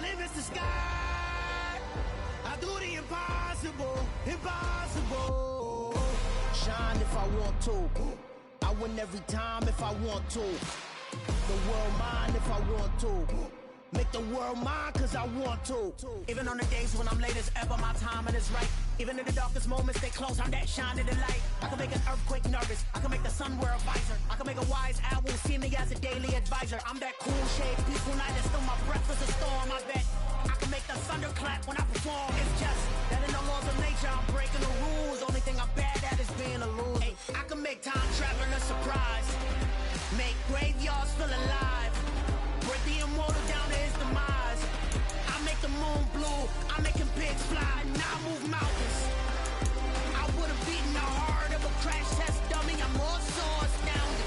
limits the sky. I do the impossible, impossible. Shine if I want to. I win every time if I want to. The world mine if I want to. Make the world mine cause I want to. Even on the days when I'm late as ever, my timing is right. Even in the darkest moments, stay close, I'm that shine in the light. I can make an earthquake nervous, I can make the sun wear a visor. I can make a wise owl see me as a daily advisor. I'm that cool shade, peaceful night, and still my breath is a storm, I bet. I can make the thunder clap when I perform. It's just that in the laws of nature, I'm breaking the rules. Only thing I'm bad at is being a loser. Hey, I can make time traveling a surprise. Make graveyards feel alive. Break the immortal down to his demise. I make the moon blue, I'm making pigs fly, and I move mountains. I would've beaten the heart of a crash test dummy, I'm more so astounded.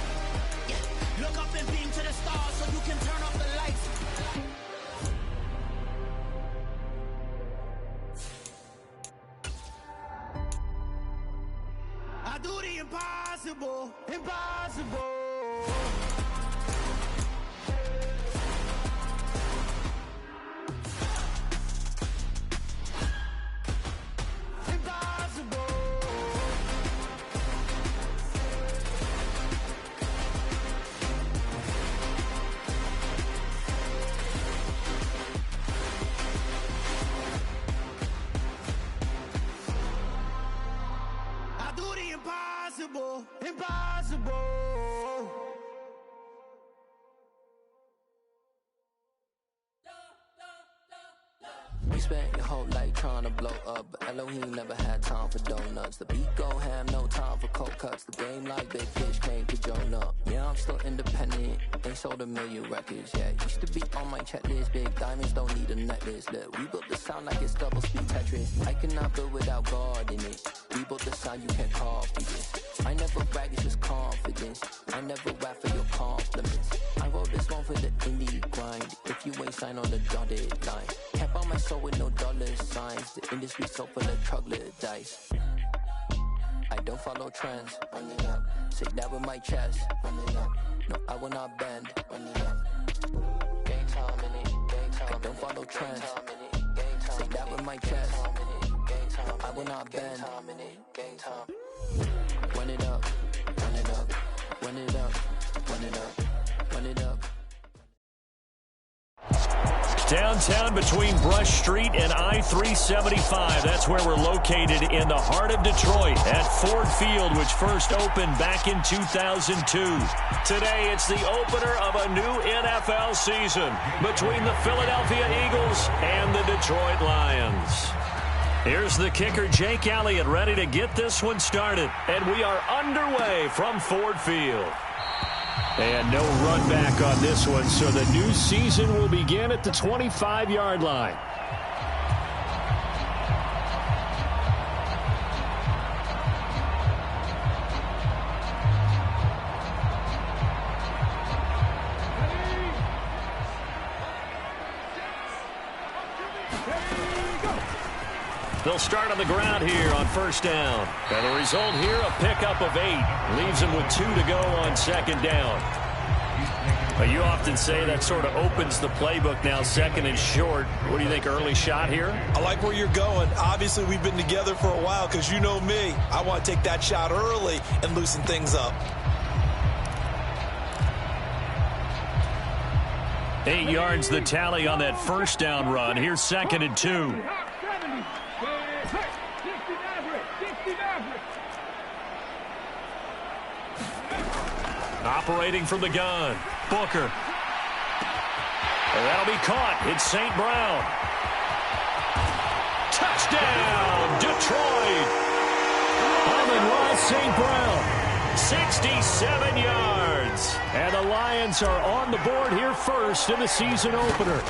Yeah. Look up and beam to the stars so you can turn off the lights. I do the impossible, impossible. Impossible, impossible. You spent your whole life trying to blow up, but Elohim never had time for donuts. The beat go ham, no time for cold cuts. The game like big fish came to Jonah. Yeah, I'm still independent, ain't sold a million records yet. Used to be on my checklist, big diamonds don't need a necklace. Look, we built the sound like it's double speed Tetris. I cannot build without God in it. We built the sound, you can't copy this. I never brag, it's just confidence. I never rap for your compliments. I wrote this one for the indie grind. If you ain't signed on the dotted line, can't buy my soul with no dollar signs. The industry so full of troglodytes. I don't follow trends. Run it up. Say that with my chest. Run it up. No, I will not bend. Run it up. Game time in it. Game time. I don't follow trends. Say that with my chest. No, I will not bend. Game time. Run it up. Run it up. Run it up. Run it up. Run it up. Downtown between Brush Street and I-375. That's where we're located in the heart of Detroit at Ford Field, which first opened back in 2002. Today, it's the opener of a new NFL season between the Philadelphia Eagles and the Detroit Lions. Here's the kicker, Jake Elliott, ready to get this one started. And we are underway from Ford Field. And no run back on this one, so the new season will begin at the 25-yard line. They'll start on the ground here on first down. And the result here, a pickup of 8. Leaves them with 2 to go on second down. But you often say that sort of opens the playbook now, second and short. What do you think, early shot here? I like where you're going. Obviously, we've been together for a while because you know me. I want to take that shot early and loosen things up. 8 yards the tally on that first down run. Here's second and 2. Operating from the gun, Booker. And that'll be caught. It's St. Brown. Touchdown, Detroit. Amon-Ra St. Brown, 67 yards. And the Lions are on the board here first in the season opener.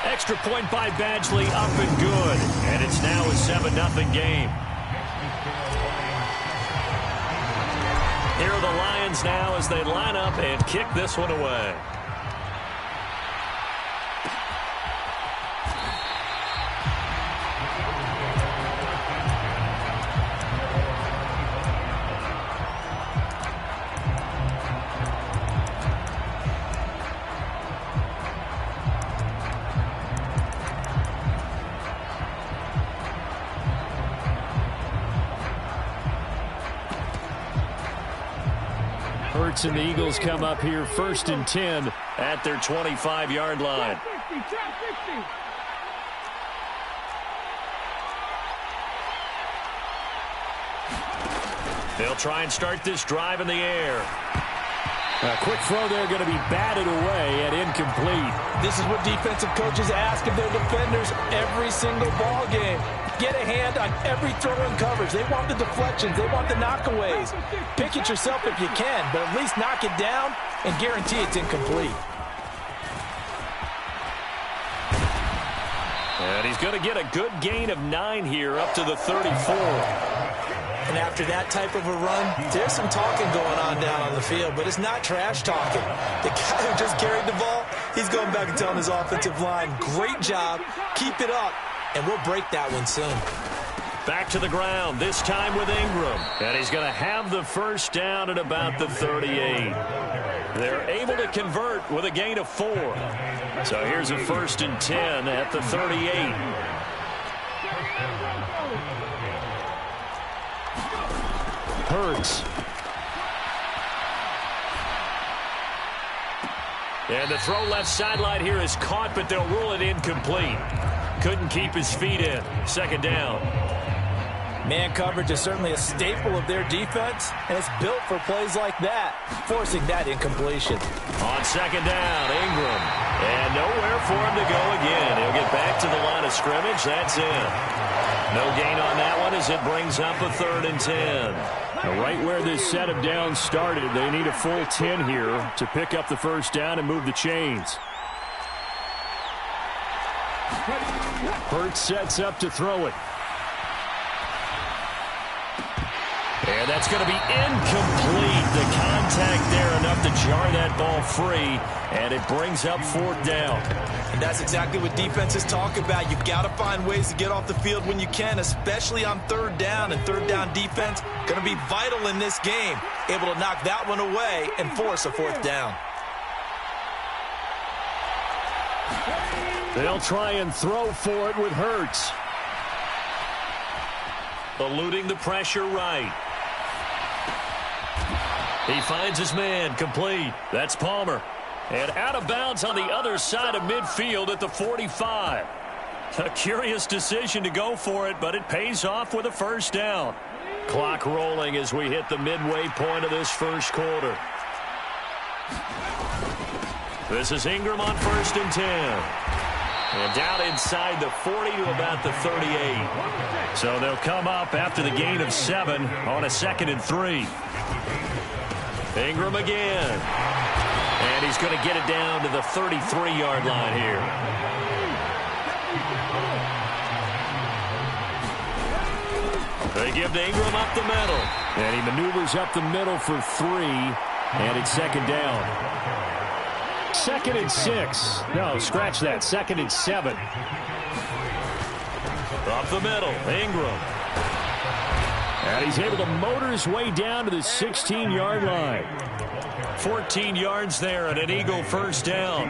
Extra point by Badgley, up and good. And it's now a 7-0 game. Here are the Lions now as they line up and kick this one away. Hurts and the Eagles come up here 1st and 10 at their 25-yard line. They'll try and start this drive in the air. A quick throw there going to be batted away and incomplete. This is what defensive coaches ask of their defenders every single ball game. Get a hand on every throw in coverage. They want the deflections. They want the knockaways. Pick it yourself if you can, but at least knock it down and guarantee it's incomplete. And he's going to get a good gain of 9 here up to the 34. And after that type of a run, there's some talking going on down on the field, but it's not trash talking. The guy who just carried the ball, he's going back and telling his offensive line, great job, keep it up, and we'll break that one soon. Back to the ground, this time with Ingram. And he's going to have the first down at about the 38. They're able to convert with a gain of 4. So here's a 1st and 10 at the 38. Hurts. And the throw left sideline here is caught, but they'll rule it incomplete. Couldn't keep his feet in. 2nd down. Man coverage is certainly a staple of their defense, and it's built for plays like that, forcing that incompletion. On 2nd down, Ingram. And nowhere for him to go again. He'll get back to the line of scrimmage. That's it. No gain on that one as it brings up a 3rd and 10. Now, right where this set of downs started, they need a full 10 here to pick up the first down and move the chains. Hurts sets up to throw it. And that's going to be incomplete. The contact there enough to jar that ball free, and it brings up 4th down. And that's exactly what defenses talk about. You've got to find ways to get off the field when you can, especially on 3rd down. And 3rd down defense going to be vital in this game. Able to knock that one away and force a 4th down. They'll try and throw for it with Hurts. Eluding the pressure right. He finds his man, complete. That's Palmer. And out of bounds on the other side of midfield at the 45. A curious decision to go for it, but it pays off with a first down. Clock rolling as we hit the midway point of this first quarter. This is Ingram on 1st and 10. And down inside the 40 to about the 38. So they'll come up after the gain of 7 on a 2nd and 3. Ingram again. And he's going to get it down to the 33-yard line here. They give to Ingram up the middle. And he maneuvers up the middle for 3. And it's 2nd down. 2nd and 6. No, scratch that. 2nd and 7. Up the middle, Ingram. And he's able to motor his way down to the 16-yard line. 14 yards there and an Eagle first down.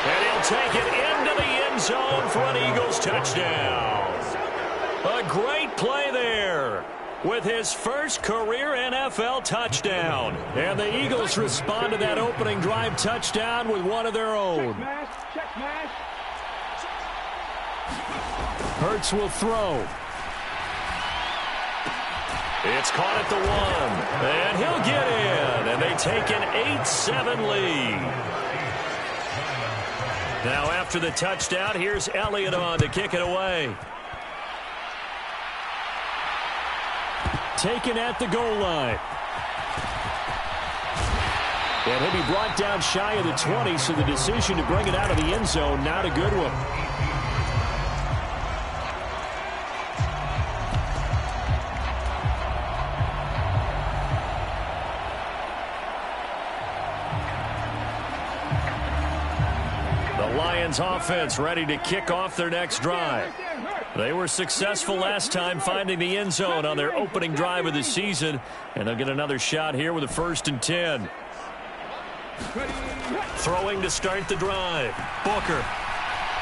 And he'll take it into the end zone for an Eagles touchdown. A great play there with his first career NFL touchdown. And the Eagles respond to that opening drive touchdown with one of their own. Hurts will throw. It's caught at the 1. And he'll get in. And they take an 8-7 lead. Now after the touchdown, here's Elliott on to kick it away. Taken at the goal line. And he'll be brought down shy of the 20, so the decision to bring it out of the end zone, not a good one. The Lions offense ready to kick off their next drive. They were successful last time finding the end zone on their opening drive of the season, and they'll get another shot here with a 1st and 10. Throwing to start the drive. Booker.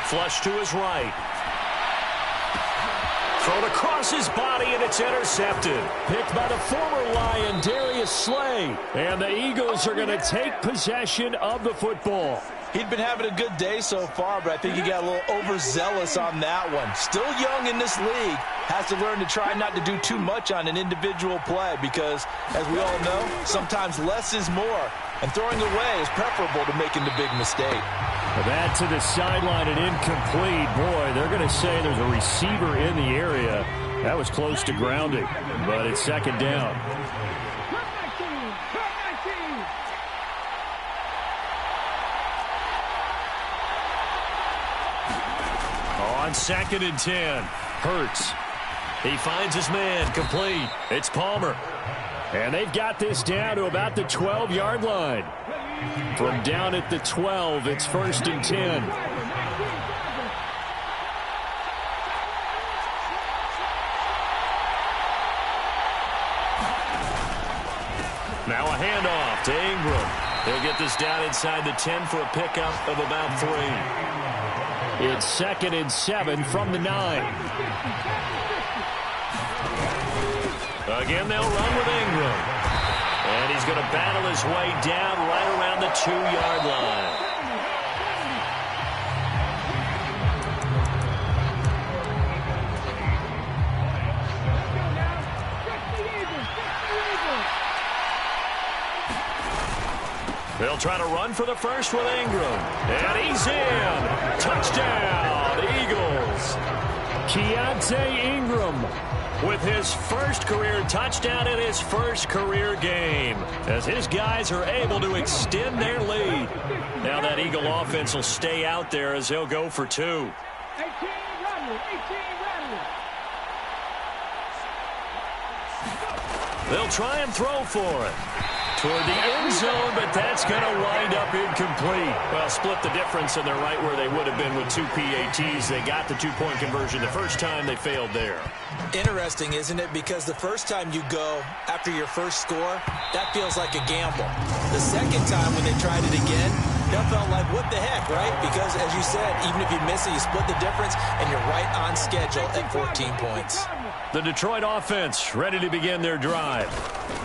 Flush to his right. Thrown across his body, and it's intercepted. Picked by the former Lion, Darius Slay. And the Eagles are going to take possession of the football. He'd been having a good day so far, but I think he got a little overzealous on that one. Still young in this league. Has to learn to try not to do too much on an individual play because, as we all know, sometimes less is more. And throwing away is preferable to making the big mistake. That to the sideline and incomplete. Boy, they're going to say there's a receiver in the area. That was close to grounding, but it's second down. On 2nd and 10, Hurts. He finds his man, complete. It's Palmer. And they've got this down to about the 12-yard line. From down at the 12, it's 1st and 10. Now a handoff to Ingram. He'll get this down inside the 10 for a pickup of about 3. It's 2nd and 7 from the 9. Again, they'll run with Ingram. And he's going to battle his way down right around the 2-yard line. They'll try to run for the first with Ingram. And he's in. Touchdown, Eagles. Keontae Ingram with his first career touchdown in his first career game, as his guys are able to extend their lead. Now that Eagle offense will stay out there as they'll go for 2. They'll try and throw for it. Toward the end zone, but that's going to wind up incomplete. Well, split the difference, and they're right where they would have been with 2 PATs. They got the 2-point conversion the first time. They failed there. Interesting, isn't it? Because the first time you go after your first score, that feels like a gamble. The second time when they tried it again, that felt like, what the heck, right? Because, as you said, even if you miss it, you split the difference, and you're right on schedule at 14 points. The Detroit offense ready to begin their drive.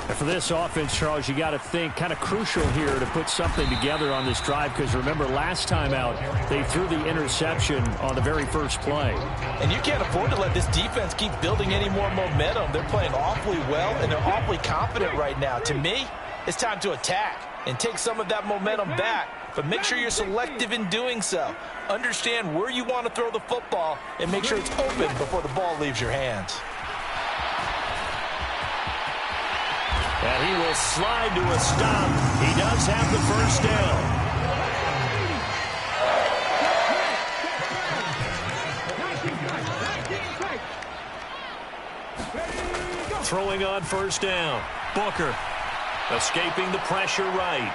And for this offense, Charles, you got to think kind of crucial here to put something together on this drive, because remember last time out they threw the interception on the very first play. And you can't afford to let this defense keep building any more momentum. They're playing awfully well, and they're awfully confident right now. To me, it's time to attack and take some of that momentum back, but make sure you're selective in doing so. Understand where you want to throw the football and make sure it's open before the ball leaves your hands. And he will slide to a stop. He does have the first down. Throwing on first down. Booker escaping the pressure right.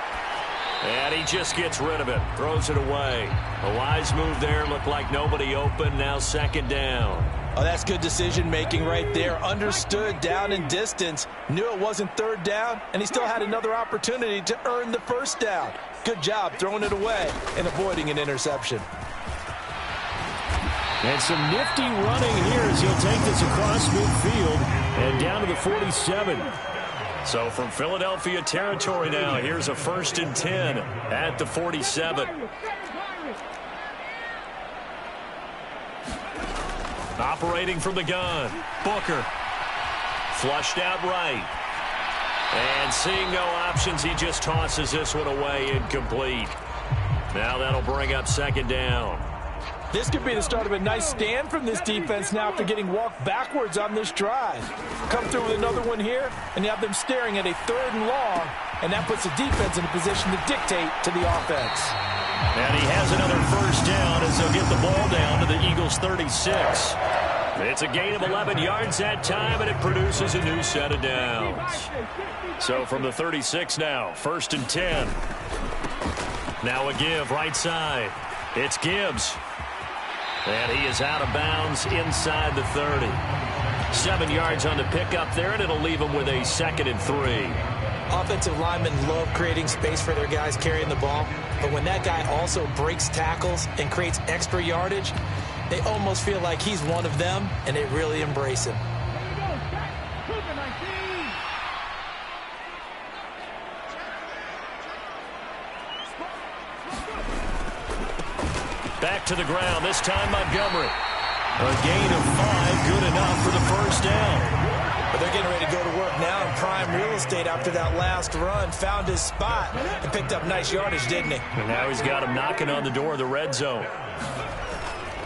And he just gets rid of it. Throws it away. A wise move there. Looked like nobody open. Now 2nd down. Oh, that's good decision-making right there. Understood down and distance. Knew it wasn't 3rd down, and he still had another opportunity to earn the first down. Good job throwing it away and avoiding an interception. And some nifty running here as he'll take this across midfield and down to the 47. So from Philadelphia territory now, here's a 1st and 10 at the 47. Operating from the gun, Booker. Flushed out right. And seeing no options, he just tosses this one away, incomplete. Now that'll bring up 2nd down. This could be the start of a nice stand from this defense now after getting walked backwards on this drive. Come through with another one here, and you have them staring at a 3rd and long, and that puts the defense in a position to dictate to the offense. And he has another first down as they'll get the ball down to the Eagles' 36. It's a gain of 11 yards that time, and it produces a new set of downs. So from the 36 now, 1st and 10. Now a give right side. It's Gibbs. And he is out of bounds inside the 30. 7 yards on the pickup there, and it'll leave him with a 2nd and 3. Offensive linemen love creating space for their guys carrying the ball, but when that guy also breaks tackles and creates extra yardage, They almost feel like he's one of them, and they really embrace him. Back to the ground, this time Montgomery. A gain of 5, good enough for the first down. But they're getting ready to go to work now in prime real estate after that last run. Found his spot and picked up nice yardage, didn't he? And now he's got him knocking on the door of the red zone.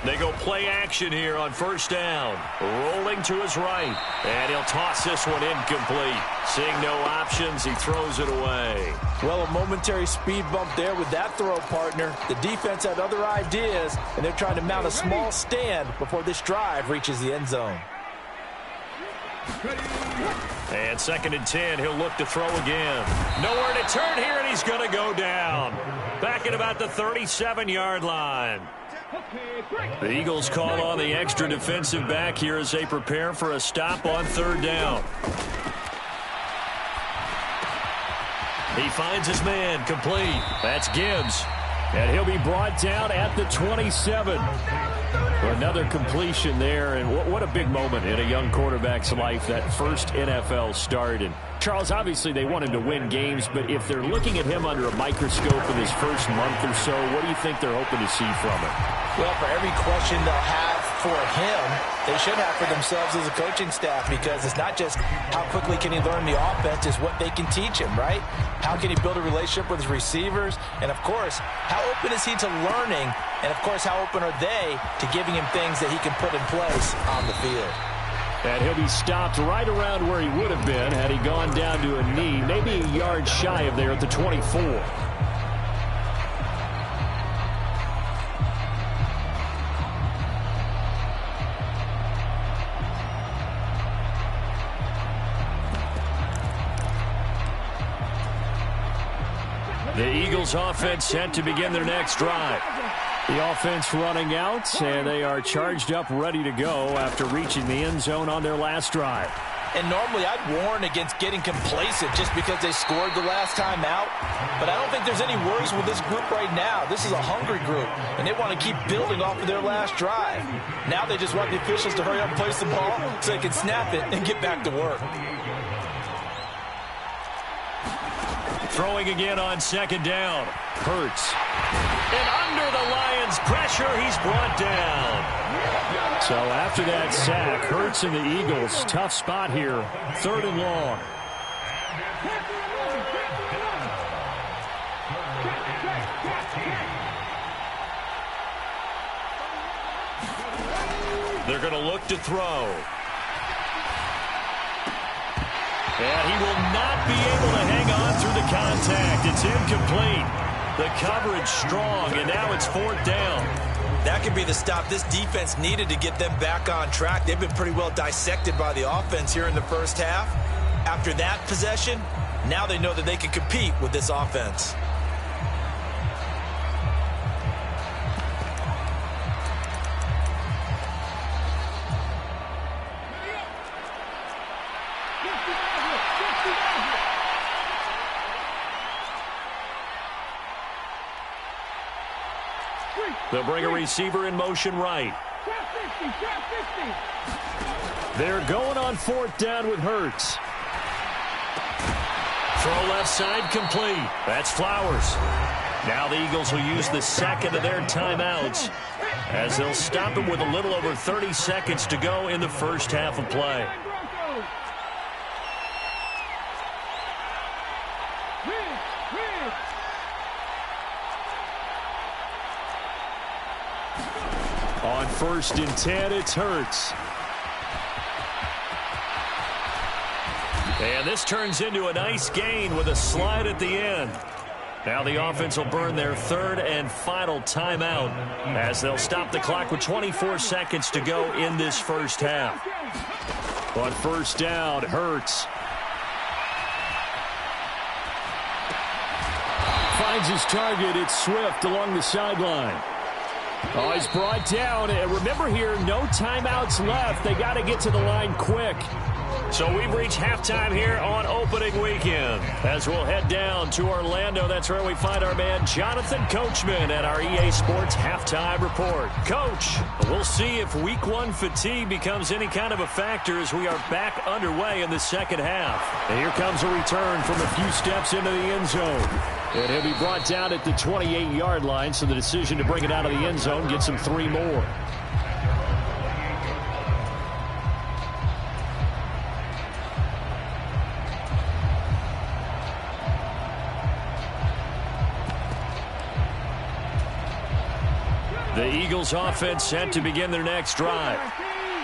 They go play action here on first down. Rolling to his right. And he'll toss this one incomplete. Seeing no options, he throws it away. Well, a momentary speed bump there with that throw, partner. The defense had other ideas, and they're trying to mount a small stand before this drive reaches the end zone. And 2nd and 10, he'll look to throw again. Nowhere to turn here, and he's going to go down. Back at about the 37-yard line. The Eagles call on the extra defensive back here as they prepare for a stop on 3rd down. He finds his man, complete. That's Gibbs. And he'll be brought down at the 27. Another completion there, and what a big moment in a young quarterback's life, that first NFL start. And Charles, obviously they want him to win games, but if they're looking at him under a microscope in his first month or so, what do you think they're hoping to see from him? Well, for every question they'll have for him, they should have for themselves as a coaching staff, because it's not just how quickly can he learn the offense, it's what they can teach him, right? How can he build a relationship with his receivers? And, of course, how open is he to learning? And, of course, how open are they to giving him things that he can put in place on the field? And he'll be stopped right around where he would have been had he gone down to a knee, maybe a yard shy of there at the 24. The Eagles offense set to begin their next drive. The offense running out, and they are charged up, ready to go after reaching the end zone on their last drive. And normally I'd warn against getting complacent just because they scored the last time out. But I don't think there's any worries with this group right now. This is a hungry group, and they want to keep building off of their last drive. Now they just want the officials to hurry up and place the ball so they can snap it and get back to work. Throwing again on 2nd down. Hurts. And under the Lions' pressure, he's brought down. So after that sack, Hurts and the Eagles, tough spot here, 3rd and long. They're going to look to throw. And he will not be able to hang on through the contact. It's incomplete. The coverage strong, and now it's 4th down. That could be the stop this defense needed to get them back on track. They've been pretty well dissected by the offense here in the first half. After that possession, now they know that they can compete with this offense. They'll bring a receiver in motion right. They're going on 4th down with Hurts. Throw left side complete. That's Flowers. Now the Eagles will use the 2nd of their timeouts as they'll stop him with a little over 30 seconds to go in the first half of play. On 1st and 10, it's Hurts. And this turns into a nice gain with a slide at the end. Now the offense will burn their 3rd and final timeout as they'll stop the clock with 24 seconds to go in this first half. On 1st down, Hurts. Finds his target. It's Swift along the sideline. Oh, he's brought down. And remember here, no timeouts left. They got to get to the line quick. So we've reached halftime here on opening weekend. As we'll head down to Orlando, that's where we find our man Jonathan Coachman at our EA Sports Halftime Report. Coach, we'll see if Week 1 fatigue becomes any kind of a factor as we are back underway in the second half. And here comes a return from a few steps into the end zone. And he'll be brought down at the 28-yard line, so the decision to bring it out of the end zone gets him 3 more. The Eagles offense set to begin their next drive.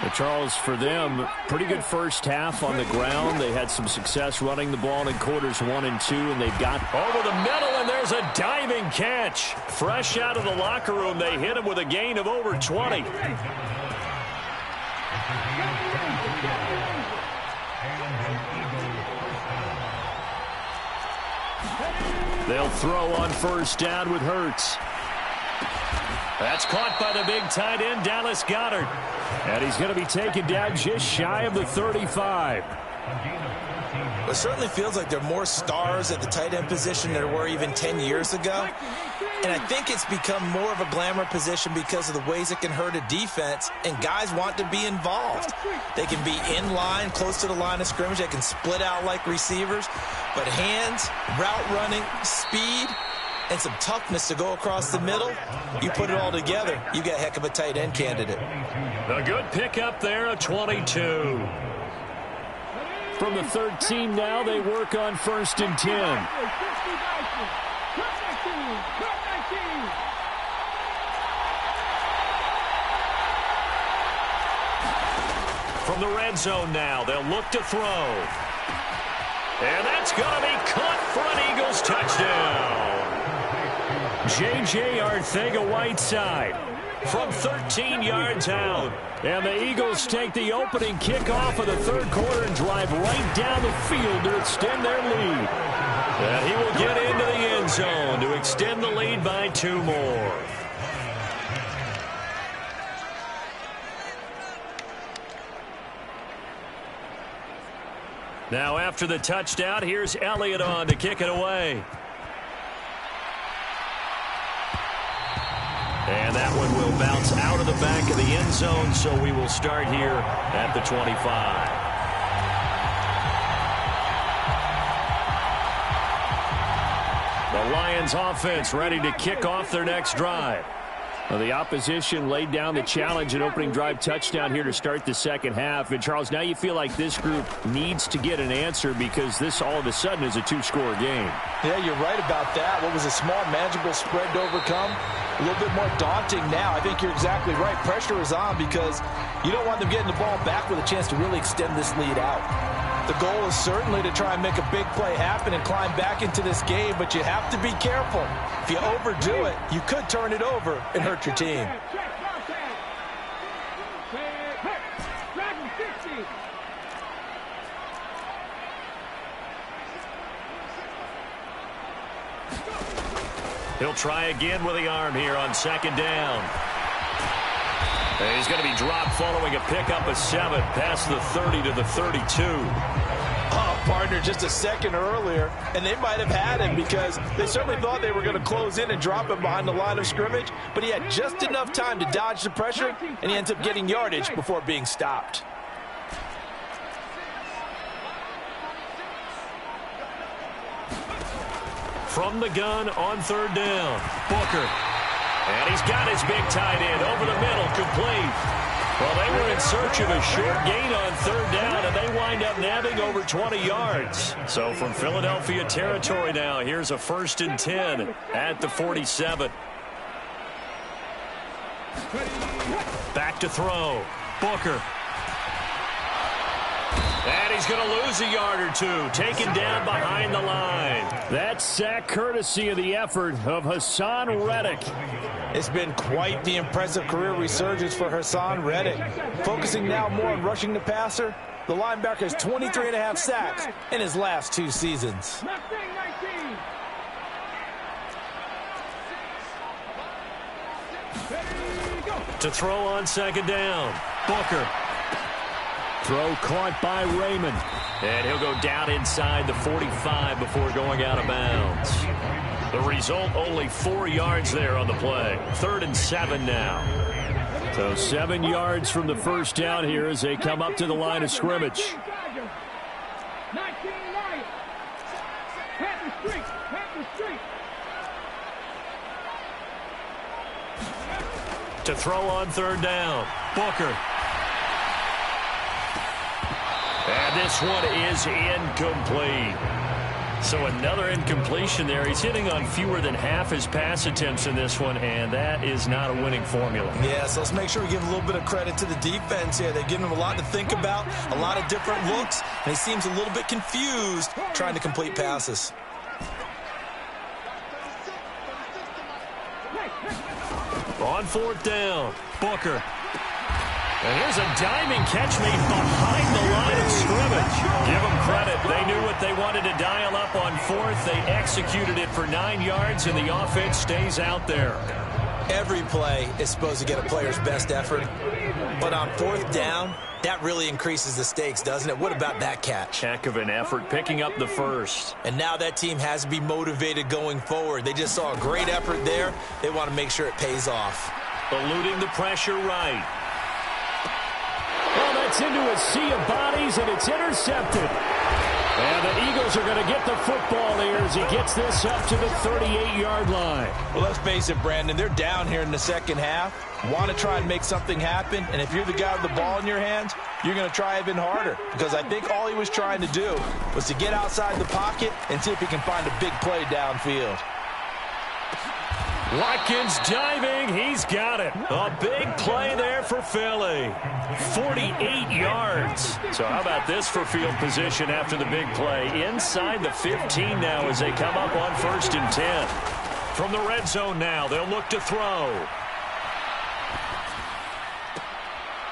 But Charles, for them, pretty good first half on the ground. They had some success running the ball in quarters 1 and 2, and they've got over the middle, and there's a diving catch. Fresh out of the locker room, they hit him with a gain of over 20. They'll throw on first down with Hurts. That's caught by the big tight end, Dallas Goedert. And he's going to be taken down just shy of the 35. It certainly feels like there are more stars at the tight end position than there were even 10 years ago. And I think it's become more of a glamour position because of the ways it can hurt a defense, and guys want to be involved. They can be in line, close to the line of scrimmage. They can split out like receivers. But hands, route running, speed, and some toughness to go across the middle, you put it all together, you got a heck of a tight end candidate. A good pickup there, a 22. From the 13 now, they work on 1st and 10. From the red zone now, they'll look to throw. And that's going to be caught for an Eagles touchdown. J.J. Arcega-Whiteside from 13 yards out. And the Eagles take the opening kickoff of the third quarter and drive right down the field to extend their lead. And he will get into the end zone to extend the lead by 2 more. Now after the touchdown, here's Elliott on to kick it away. And that one will bounce out of the back of the end zone, so we will start here at the 25. The Lions offense ready to kick off their next drive. Well, the opposition laid down the challenge and opening drive touchdown here to start the second half. And, Charles, now you feel like this group needs to get an answer because this all of a sudden is a 2-score game. Yeah, you're right about that. What was a small, manageable spread to overcome? A little bit more daunting now. I think you're exactly right. Pressure is on because you don't want them getting the ball back with a chance to really extend this lead out. The goal is certainly to try and make a big play happen and climb back into this game, but you have to be careful. If you overdo it, you could turn it over and hurt your team. He'll try again with the arm here on second down. And he's going to be dropped following a pickup of 7 past the 30 to the 32. Oh, partner, just a second earlier, and they might have had him because they certainly thought they were going to close in and drop him behind the line of scrimmage, but he had just enough time to dodge the pressure, and he ends up getting yardage before being stopped. From the gun on third down, Booker. And he's got his big tight end over the middle, complete. Well, they were in search of a short gain on third down, and they wind up nabbing over 20 yards. So from Philadelphia territory now, here's a 1st and 10 at the 47. Back to throw, Booker. And he's going to lose a yard or 2, taken down behind the line. That sack courtesy of the effort of Hassan Reddick. It's been quite the impressive career resurgence for Hassan Reddick. Focusing now more on rushing the passer, the linebacker has 23.5 sacks in his last 2 seasons. To throw on second down, Booker. Throw caught by Raymond. And he'll go down inside the 45 before going out of bounds. The result, only 4 yards there on the play. 3rd and 7 now. So 7 yards from the first down here as they come up to the line of scrimmage. To throw on 3rd down, Booker. And this one is incomplete. So another incompletion there. He's hitting on fewer than half his pass attempts in this one, and that is not a winning formula. Yeah, so let's make sure we give a little bit of credit to the defense here. They've given him a lot to think about, a lot of different looks, and he seems a little bit confused trying to complete passes. On 4th down, Booker. And here's a diving catch made behind the line of scrimmage. Give them credit. They knew what they wanted to dial up on 4th. They executed it for 9 yards, and the offense stays out there. Every play is supposed to get a player's best effort, but on 4th down, that really increases the stakes, doesn't it? What about that catch? Heck of an effort, picking up the first. And now that team has to be motivated going forward. They just saw a great effort there. They want to make sure it pays off. Eluding the pressure right. Well, that's into a sea of bodies, and it's intercepted. And the Eagles are going to get the football here as he gets this up to the 38-yard line. Well, let's face it, Brandon, they're down here in the second half. Want to try and make something happen, and if you're the guy with the ball in your hands, you're going to try even harder, because I think all he was trying to do was to get outside the pocket and see if he can find a big play downfield. Watkins diving. He's got it. A big play there for Philly. 48 yards. So how about this for field position after the big play? Inside the 15 now as they come up on 1st and 10. From the red zone now, they'll look to throw.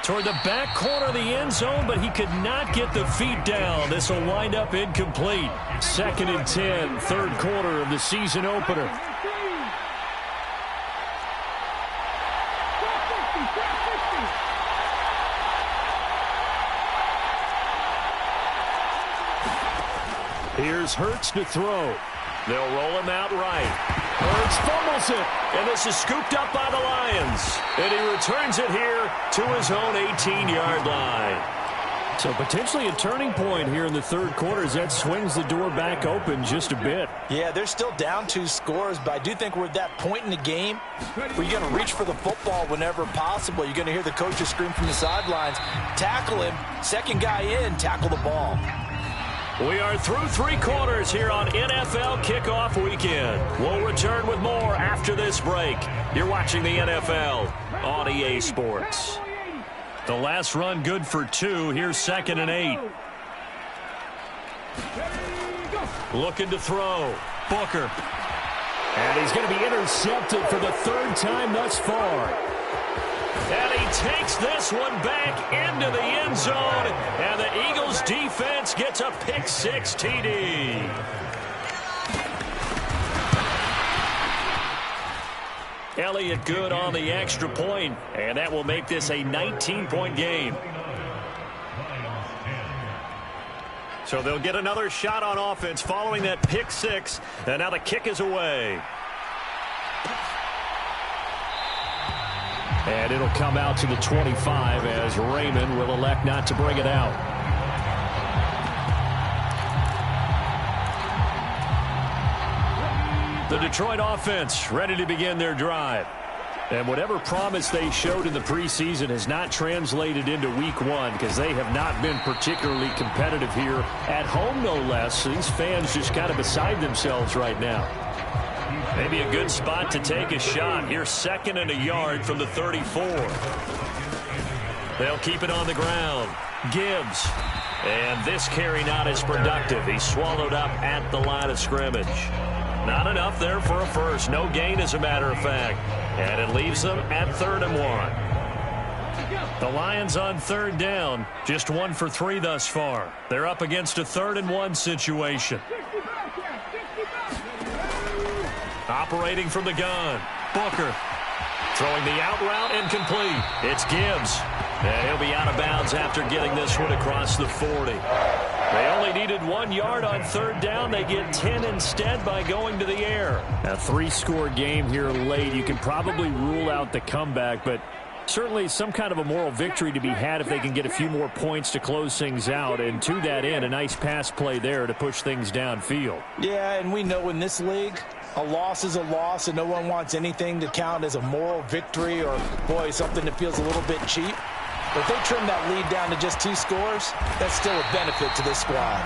Toward the back corner of the end zone, but he could not get the feet down. This will wind up incomplete. 2nd and 10, 3rd quarter of the season opener. Here's Hurts to throw. They'll roll him out right. Hurts fumbles it, and this is scooped up by the Lions. And he returns it here to his own 18-yard line. So potentially a turning point here in the 3rd quarter as that swings the door back open just a bit. Yeah, they're still down 2 scores, but I do think we're at that point in the game where you're going to reach for the football whenever possible. You're going to hear the coaches scream from the sidelines, tackle him, second guy in, tackle the ball. We are through 3 quarters here on NFL Kickoff Weekend. We'll return with more after this break. You're watching the NFL on EA Sports. The last run good for 2. Here's 2nd and 8. Looking to throw. Booker. And he's going to be intercepted for the 3rd time thus far. And he takes this one back into the end zone. And the Eagles defense gets a pick-6 TD. Elliott good on the extra point, and that will make this a 19-point game. So they'll get another shot on offense following that pick-6, and now the kick is away. And it'll come out to the 25 as Raymond will elect not to bring it out. The Detroit offense ready to begin their drive. And whatever promise they showed in the preseason has not translated into week 1 because they have not been particularly competitive here at home, no less. These fans just kind of beside themselves right now. Maybe a good spot to take a shot. Here's 2nd and a yard from the 34. They'll keep it on the ground. Gibbs. And this carry not as productive. He's swallowed up at the line of scrimmage. Not enough there for a first. No gain, as a matter of fact. And it leaves them at 3rd and 1. The Lions on 3rd down. Just 1 for 3 thus far. They're up against a 3rd and 1 situation. Operating from the gun. Booker. Throwing the out route incomplete. It's Gibbs. And he'll be out of bounds after getting this one across the 40. They only needed 1 yard on third down. They get 10 instead by going to the air. A 3-score game here late. You can probably rule out the comeback, but certainly some kind of a moral victory to be had if they can get a few more points to close things out. And to that end, a nice pass play there to push things downfield. Yeah, and we know in this league, a loss is a loss, and no one wants anything to count as a moral victory or, boy, something that feels a little bit cheap. But if they trim that lead down to just 2 scores, that's still a benefit to this squad.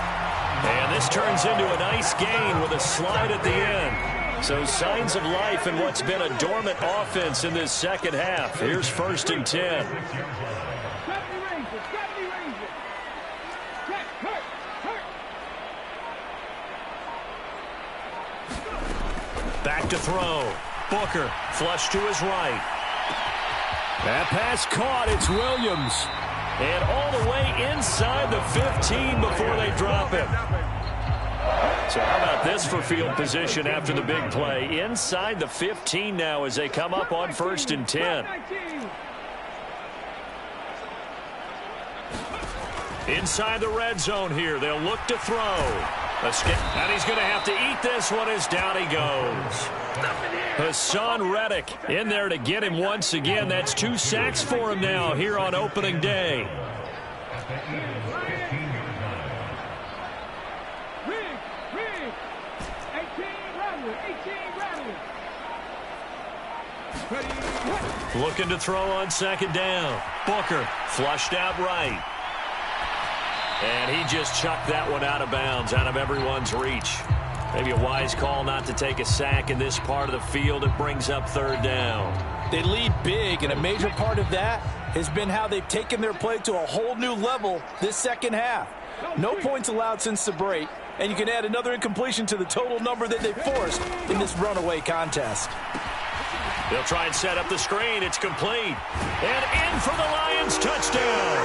And this turns into a nice gain with a slide at the end. So signs of life in what's been a dormant offense in this second half. Here's 1st and 10. Back to throw. Booker, flush to his right. That pass caught. It's Williams. And all the way inside the 15 before they drop him. So how about this for field position after the big play? Inside the 15 now as they come up on 1st and 10. Inside the red zone here. They'll look to throw. And he's going to have to eat this one as down he goes. Hassan Reddick in there to get him once again. That's 2 sacks for him now here on opening day. Looking to throw on 2nd down. Booker flushed out right. And he just chucked that one out of bounds, out of everyone's reach. Maybe a wise call not to take a sack in this part of the field. It brings up 3rd down. They lead big, and a major part of that has been how they've taken their play to a whole new level this second half. No points allowed since the break, and you can add another incompletion to the total number that they forced in this runaway contest. They'll try and set up the screen. It's complete. And in for the Lions touchdown.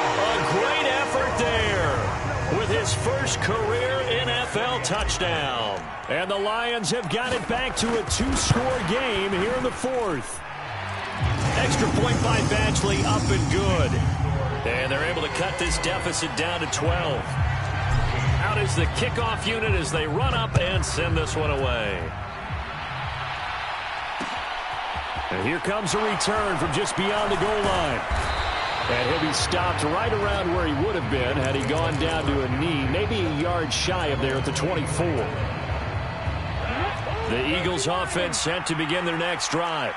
A great effort there with his first career NFL touchdown. And the Lions have got it back to a 2-score game here in the 4th. Extra point by Badgley up and good. And they're able to cut this deficit down to 12. Out is the kickoff unit as they run up and send this one away. And here comes a return from just beyond the goal line. And he'll be stopped right around where he would have been had he gone down to a knee, maybe a yard shy of there at the 24. The Eagles offense set to begin their next drive.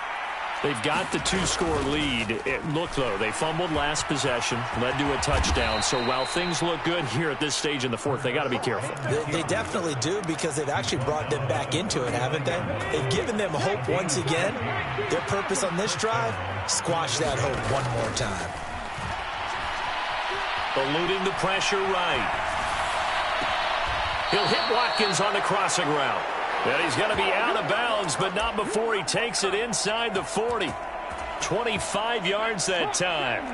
They've got the 2-score lead. Look, though, they fumbled last possession, led to a touchdown. So while things look good here at this stage in the 4th, they got to be careful. They definitely do, because they've actually brought them back into it, haven't they? They've given them hope once again. Their purpose on this drive, squash that hope one more time. Eluding the pressure right. He'll hit Watkins on the crossing route. And he's going to be out of bounds, but not before he takes it inside the 40. 25 yards that time.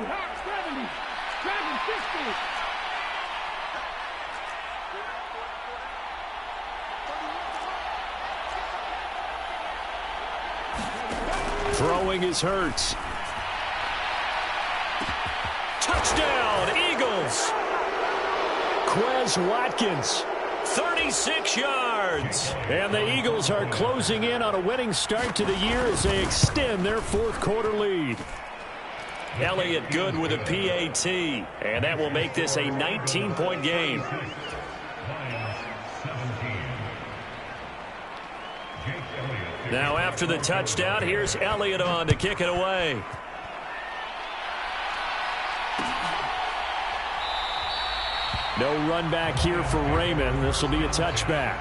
Throwing is Hurts. Touchdown, Eagles. Quez Watkins. 36 yards. And the Eagles are closing in on a winning start to the year as they extend their 4th quarter lead. Elliott good with a PAT. And that will make this a 19-point game. Now after the touchdown, here's Elliott on to kick it away. No run back here for Raymond. This will be a touchback.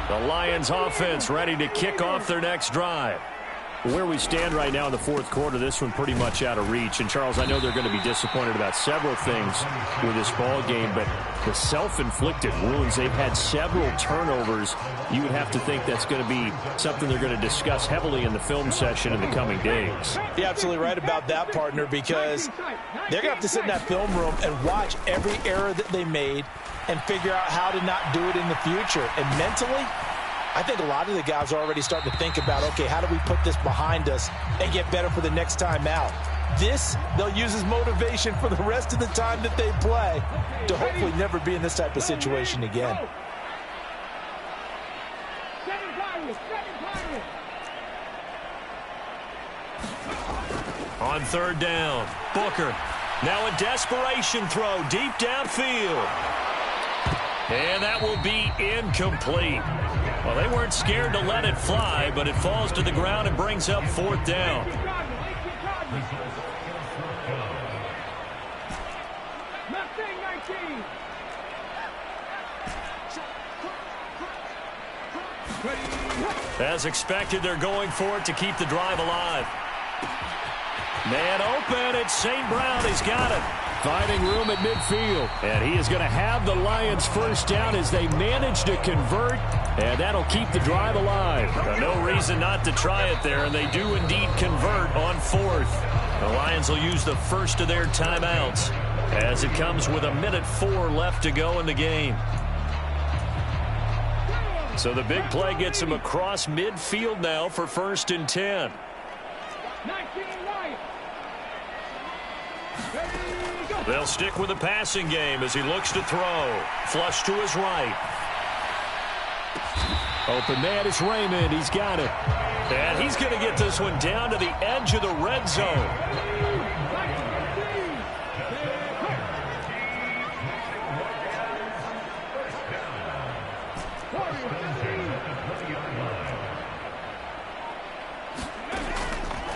The Lions offense ready to kick off their next drive. Where we stand right now in the fourth quarter, this one pretty much out of reach. And, Charles, I know they're going to be disappointed about several things with this ball game, but the self-inflicted wounds, they've had several turnovers. You would have to think that's going to be something they're going to discuss heavily in the film session in the coming days. You're absolutely right about that, partner, because they're going to have to sit in that film room and watch every error that they made and figure out how to not do it in the future. And mentally, I think a lot of the guys are already starting to think about, okay, how do we put this behind us and get better for the next time out? This, they'll use as motivation for the rest of the time that they play to hopefully never be in this type of situation again. On third down, Booker. Now a desperation throw deep downfield. And that will be incomplete. Well, they weren't scared to let it fly, but it falls to the ground and brings up fourth down. As expected, they're going for it to keep the drive alive. Man open, it's St. Brown. He's got it. Finding room at midfield. And he is going to have the Lions first down as they manage to convert. And that'll keep the drive alive. No reason not to try it there, and they do indeed convert on fourth. The Lions will use the first of their timeouts as it comes with 1:04 left to go in the game. So the big play gets him across midfield now for 1st and 10. They'll stick with the passing game as he looks to throw. Flush to his right. Open man is Raymond. He's got it. And he's going to get this one down to the edge of the red zone.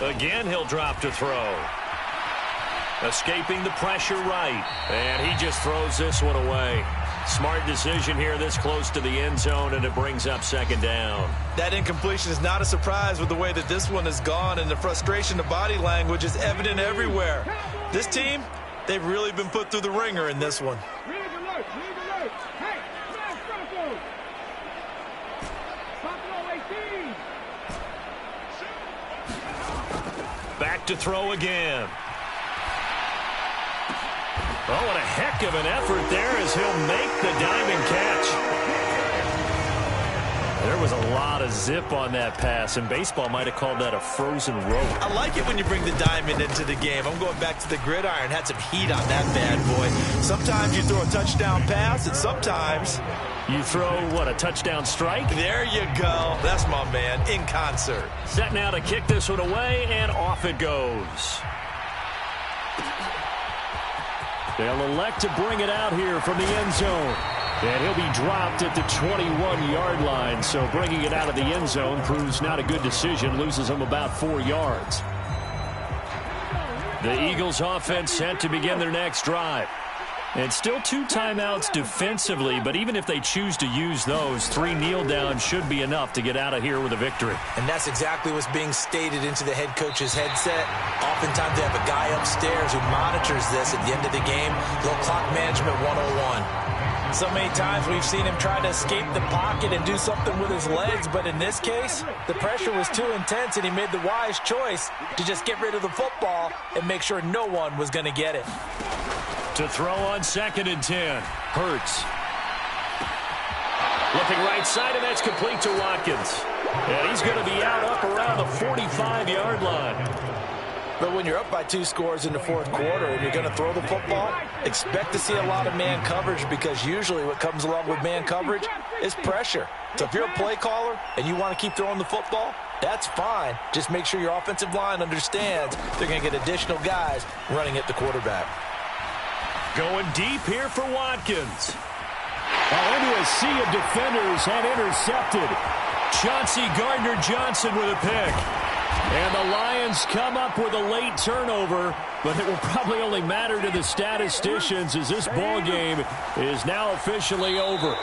Again, he'll drop to throw. Escaping the pressure right. And he just throws this one away. Smart decision here this close to the end zone, and it brings up 2nd down. That incompletion is not a surprise with the way that this one has gone, and the frustration, the body language is evident everywhere. This team, they've really been put through the ringer in this one. Back to throw again. Oh, what a heck of an effort there as he'll make the diving catch. There was a lot of zip on that pass, and baseball might have called that a frozen rope. I like it when you bring the diamond into the game. I'm going back to the gridiron. Had some heat on that bad boy. Sometimes you throw a touchdown pass, and sometimes you throw, what, a touchdown strike? There you go. That's my man, in concert. Set now to kick this one away, and off it goes. They'll elect to bring it out here from the end zone. And he'll be dropped at the 21-yard line. So bringing it out of the end zone proves not a good decision. Loses him about 4 yards. The Eagles offense set to begin their next drive. And still 2 timeouts defensively, but even if they choose to use those, 3 kneel downs should be enough to get out of here with a victory. And that's exactly what's being stated into the head coach's headset. Oftentimes they have a guy upstairs who monitors this at the end of the game. Little clock management 101. So many times we've seen him try to escape the pocket and do something with his legs, but in this case, the pressure was too intense and he made the wise choice to just get rid of the football and make sure no one was going to get it. To throw on 2nd and 10. Hurts. Looking right side, and that's complete to Watkins. And he's going to be out up around the 45-yard line. But when you're up by 2 scores in the fourth quarter and you're going to throw the football, expect to see a lot of man coverage, because usually what comes along with man coverage is pressure. So if you're a play caller and you want to keep throwing the football, that's fine. Just make sure your offensive line understands they're going to get additional guys running at the quarterback. Going deep here for Watkins. Into a sea of defenders and intercepted. Chauncey Gardner-Johnson with a pick. And the Lions come up with a late turnover, but it will probably only matter to the statisticians as this ball game is now officially over.